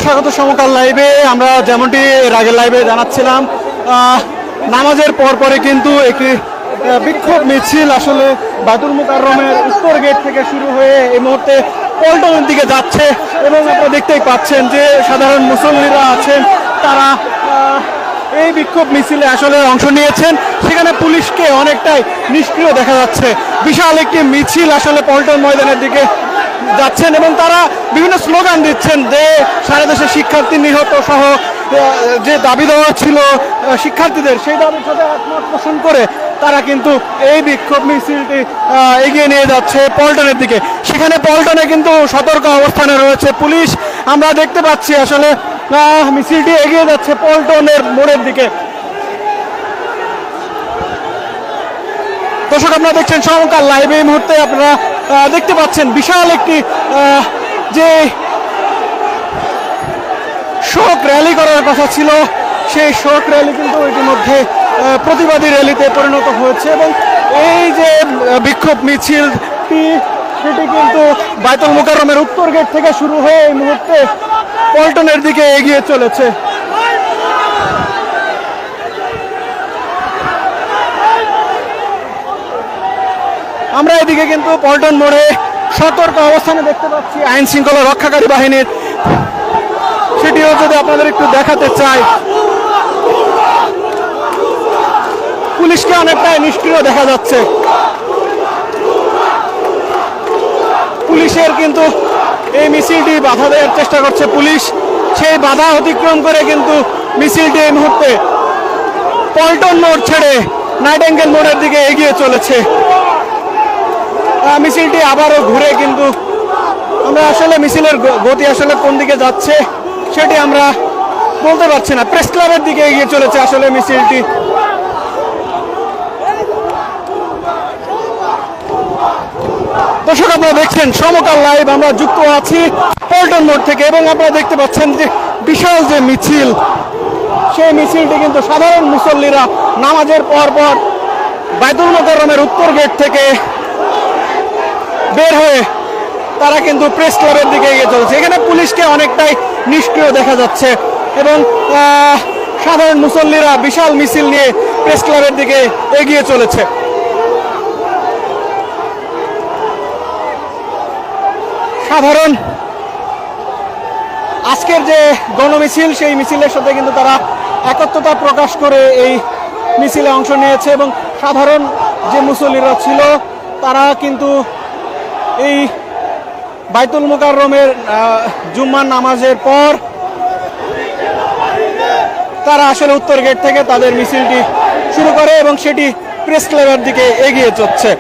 স্বাগত সমকাল লাইভে। আমরা যেমনটি এর আগের লাইভে জানাচ্ছিলাম, নামাজের পরে কিন্তু একটি বিক্ষোভ মিছিল আসলে বায়তুল মুকাররমের উত্তর গেট থেকে শুরু হয়ে এই মুহূর্তে পল্টনের দিকে যাচ্ছে এবং আপনারা দেখতেই পাচ্ছেন যে সাধারণ মুসল্লিরা আছেন, তারা এই বিক্ষোভ মিছিলে আসলে অংশ নিয়েছেন। সেখানে পুলিশকে অনেকটাই নিষ্ক্রিয় দেখা যাচ্ছে। বিশাল একটি মিছিল আসলে পল্টন ময়দানের দিকে যাচ্ছেন এবং তারা বিভিন্ন স্লোগান দিচ্ছেন যে সারা দেশে শিক্ষার্থী নিহত সহ যে দাবি দেওয়া ছিল শিক্ষার্থীদের, সেই দাবির সাথে একমত পোষণ করে তারা কিন্তু এই বিক্ষোভ মিছিলটি এগিয়ে নিয়ে যাচ্ছে পল্টনের দিকে। সেখানে পল্টনে কিন্তু সতর্ক অবস্থানে রয়েছে পুলিশ। আমরা দেখতে পাচ্ছি আসলে মিছিলটি এগিয়ে যাচ্ছে পল্টনের মোড়ের দিকে। দর্শক, আপনারা দেখছেন সমকাল লাইভে। এই মুহূর্তে আপনারা দেখতে পাচ্ছেন বিশাল একটি যে শোক র্যালি করার কথা ছিল, সেই শোক র্যালি কিন্তু ইতিমধ্যে প্রতিবাদী র্যালিতে পরিণত হয়েছে এবং এই যে বিক্ষোভ মিছিলটি সেটি কিন্তু বায়তুল মুকাররমের উত্তর গেট থেকে শুরু হয়ে এই মুহূর্তে পল্টনের দিকে এগিয়ে চলেছে। আমরা এদিকে কিন্তু পল্টন মোড়ে সতর্ক অবস্থানে দেখতে পাচ্ছি আইন শৃঙ্খলা রক্ষাকারী বাহিনীর, সেটিও যদি আপনাদের একটু দেখাতে চাই। পুলিশকে অনেকটাই নিষ্ক্রিয় দেখা যাচ্ছে। পুলিশের কিন্তু এই মিছিলটি বাধা দেওয়ার চেষ্টা করছে পুলিশ, সেই বাধা অতিক্রম করে কিন্তু মিছিলটি এই মুহূর্তে পল্টন মোড় ছেড়ে নাইটেঙ্গেল মোড়ের দিকে এগিয়ে চলেছে। মিছিলটি আবারও ঘুরে কিন্তু আমরা আসলে মিছিলের গতি আসলে কোন দিকে যাচ্ছে সেটি আমরা বলতে পারছি না। প্রেস ক্লাবের দিকে এগিয়ে চলেছে আসলে মিছিলটি। দর্শক, আপনারা দেখছেন সমকাল লাইভ। আমরা যুক্ত আছি পল্টন মোড় থেকে এবং আপনারা দেখতে পাচ্ছেন যে বিশাল যে মিছিল, সেই মিছিলটি কিন্তু সাধারণ মুসল্লিরা নামাজের পর বায়তুল মুকাররমের উত্তর গেট থেকে বের হয়ে তারা কিন্তু প্রেস ক্লাবের দিকে এগিয়ে চলেছে। এখানে পুলিশকে অনেকটাই নিষ্ক্রিয় দেখা যাচ্ছে এবং সাধারণ মুসল্লিরা বিশাল মিছিল নিয়ে প্রেস ক্লাবের দিকে এগিয়ে চলেছে। সাধারণ আজকের যে গণমিছিল, সেই মিছিলের সাথে কিন্তু তারা একত্রতা প্রকাশ করে এই মিছিলে অংশ নিয়েছে এবং সাধারণ যে মুসল্লিরা ছিল তারা কিন্তু এই বায়তুল মুকাররমের জুম্মার নামাজের পর তারা আসলে উত্তর গেট থেকে তাদের মিছিলটি শুরু করে এবং সেটি প্রেস ক্লাবের দিকে এগিয়ে যাচ্ছে।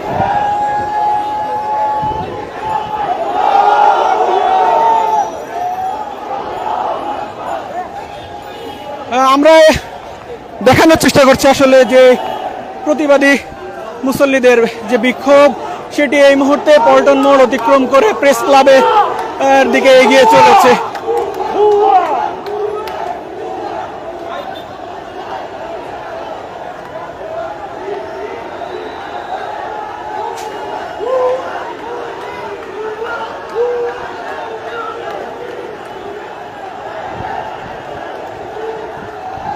আমরা দেখানোর চেষ্টা করছি আসলে যে প্রতিবাদী মুসল্লিদের যে বিক্ষোভ, সেটি এই মুহূর্তে পল্টন মোড় অতিক্রম করে প্রেস ক্লাবের দিকে এগিয়ে চলেছে।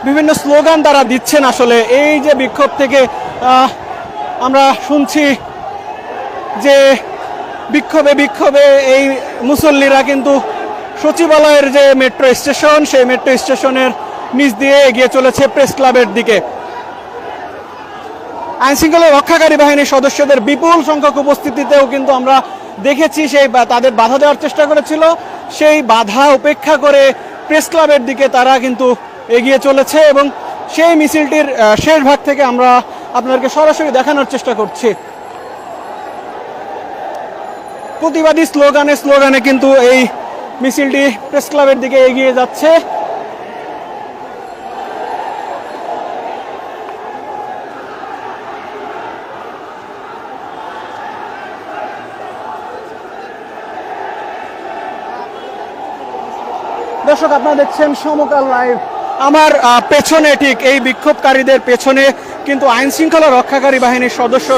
বিভিন্ন স্লোগান তারা দিচ্ছেন। আসলে এই যে বিক্ষোভ থেকে আমরা শুনছি যে বিক্ষোভে এই মুসল্লিরা কিন্তু সচিবালয়ের যে মেট্রো স্টেশন, সেই মেট্রো স্টেশনের নিচ দিয়ে এগিয়ে চলেছে প্রেস ক্লাবের দিকে। আইনশৃঙ্খলা রক্ষাকারী বাহিনীর সদস্যদের বিপুল সংখ্যক উপস্থিতিতেও কিন্তু আমরা দেখেছি সেই তাদের বাধা দেওয়ার চেষ্টা করেছিল, সেই বাধা উপেক্ষা করে প্রেস ক্লাবের দিকে তারা কিন্তু এগিয়ে চলেছে এবং সেই মিছিলটির শেষ ভাগ থেকে আমরা আপনাদেরকে সরাসরি দেখানোর চেষ্টা করছি। প্রতিবাদী স্লোগানে কিন্তু এই মিছিলটি প্রেস ক্লাবের দিকে এগিয়ে যাচ্ছে। দর্শক, আপনারা দেখছেন সমকাল লাইভ। আমার পেছনে, ঠিক এই বিক্ষোভকারীদের পেছনে কিন্তু আইন শৃঙ্খলা রক্ষাকারী বাহিনীর সদস্য